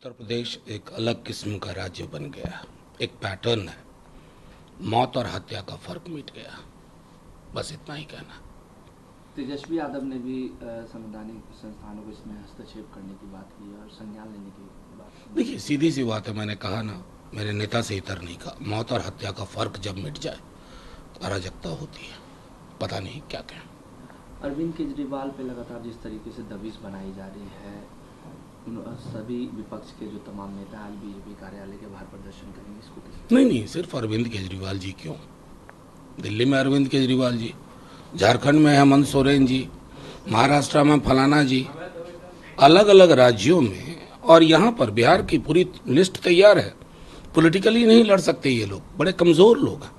उत्तर प्रदेश एक अलग किस्म का राज्य बन गया। एक पैटर्न है, मौत और हत्या का फर्क मिट गया। बस इतना ही कहना। तेजस्वी यादव ने भी संवैधानिक संस्थानों को इसमें हस्तक्षेप करने की बात की और संज्ञान लेने की बात की। देखिए, सीधी सी बात है, मैंने कहा ना, मेरे नेता से इतर नहीं कहा। मौत और हत्या का फर्क जब मिट जाए तो अराजकता होती है। पता नहीं क्या कहें। अरविंद केजरीवाल पे लगातार जिस तरीके से दबिश बनाई जा रही है, सभी विपक्ष के जो तमाम नेता आज बीजेपी कार्यालय के बाहर प्रदर्शन करेंगे, इसको किस? नहीं, सिर्फ अरविंद केजरीवाल जी क्यों? दिल्ली में अरविंद केजरीवाल जी, झारखंड में हेमंत सोरेन जी, महाराष्ट्र में फलाना जी, अलग अलग राज्यों में, और यहाँ पर बिहार की पूरी लिस्ट तैयार है। पॉलिटिकली नहीं लड़ सकते ये लोग, बड़े कमजोर लोग हैं।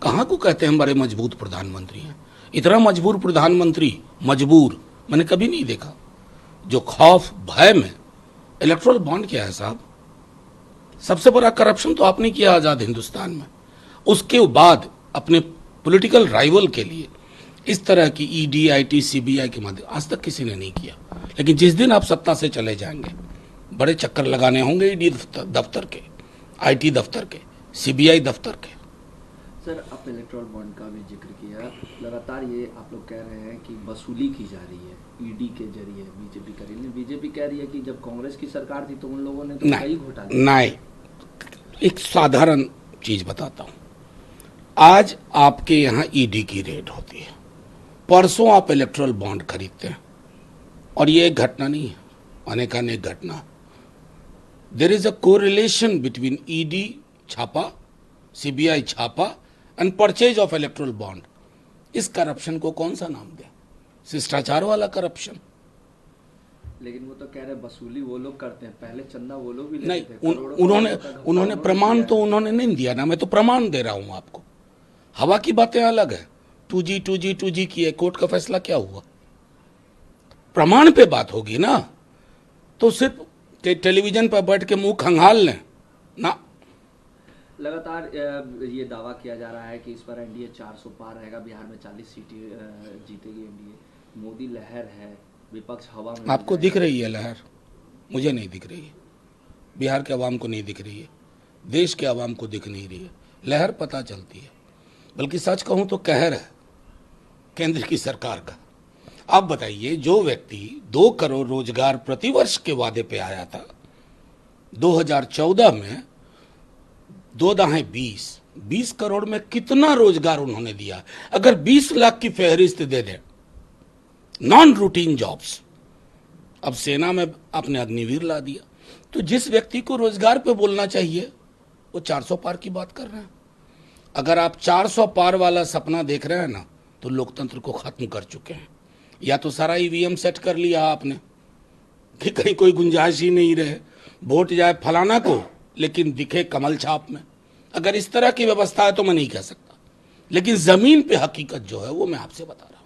कहाँ को कहते हैं बड़े मजबूत प्रधानमंत्री हैं? इतना मजबूर प्रधानमंत्री, मजबूर मैंने कभी नहीं देखा। जो खौफ भय में, इलेक्ट्रल बॉन्ड क्या है साहब? सबसे बड़ा करप्शन तो आपने किया आजाद हिंदुस्तान में। उसके बाद अपने पॉलिटिकल राइवल के लिए इस तरह की ईडी, आईटी, सीबीआई के माध्यम आज तक किसी ने नहीं किया। लेकिन जिस दिन आप सत्ता से चले जाएंगे, बड़े चक्कर लगाने होंगे ईडी दफ्तर के, आईटी दफ्तर के, सीबीआई दफ्तर के। सर, आप इलेक्ट्रल बॉन्ड का भी जिक्र किया। लगातार ये आप लोग कह रहे हैं कि वसूली की जा रही है ईडी के जरिए, बीजेपी कर रही है। बीजेपी कह रही है कि जब कांग्रेस की सरकार थी तो उन लोगों ने तो कई घोटाले। नहीं, एक साधारण चीज बताता हूं। आज आपके यहाँ ईडी की रेड होती है, परसों आप इलेक्ट्रल बॉन्ड खरीदते हैं, और ये एक घटना नहीं है, अनेकानेक घटना। There is a correlation between ED छापा, सीबीआई छापा and purchase of electoral bond. इस करप्शन को कौन सा नाम दे? शिष्टाचार वाला करप्शन। लेकिन वो तो कह रहे वसूली वो लोग करते हैं, पहले चंदा वो लोग भी नहीं, लेते थे। उन्होंने प्रमाण तो उन्होंने नहीं दिया ना। मैं तो प्रमाण दे रहा हूं आपको। हवा की बातें अलग है। 2G की है, कोर्ट का फैसला क्या हुआ? प्रमाण पे बात होगी ना। तो सिर्फ टेलीविजन पर बैठ के मुंह खंगाल लें ना। लगातार ये दावा किया जा रहा है कि इस बार एनडीए 400 पार रहेगा, बिहार में 40 सीटें जीतेगी एनडीए। मोदी लहर है, विपक्ष हवा में। आपको दिख रही है लहर? मुझे नहीं दिख रही है। बिहार के आवाम को नहीं दिख रही है, देश के आवाम को दिख नहीं रही है। लहर पता चलती है, बल्कि सच कहूं तो कहर है केंद्र की सरकार का। आप बताइए, जो व्यक्ति 2 करोड़ रोजगार प्रतिवर्ष के वादे पे आया था 2014 में, 2 दाहें 20 करोड़ में कितना रोजगार उन्होंने दिया? अगर 20 लाख की फहरिस्त दे दें नॉन रूटीन जॉब्स, अब सेना में आपने अग्निवीर ला दिया, तो जिस व्यक्ति को रोजगार पे बोलना चाहिए वो 400 पार की बात कर रहे हैं। अगर आप 400 पार वाला सपना देख रहे हैं ना, तो लोकतंत्र को खत्म कर चुके हैं। या तो सारा ईवीएम सेट कर लिया आपने कि कहीं कोई गुंजाइश ही नहीं रहे, वोट जाए फलाना को लेकिन दिखे कमल छाप में। अगर इस तरह की व्यवस्था है तो मैं नहीं कह सकता, लेकिन जमीन पे हकीकत जो है वो मैं आपसे बता रहा हूं।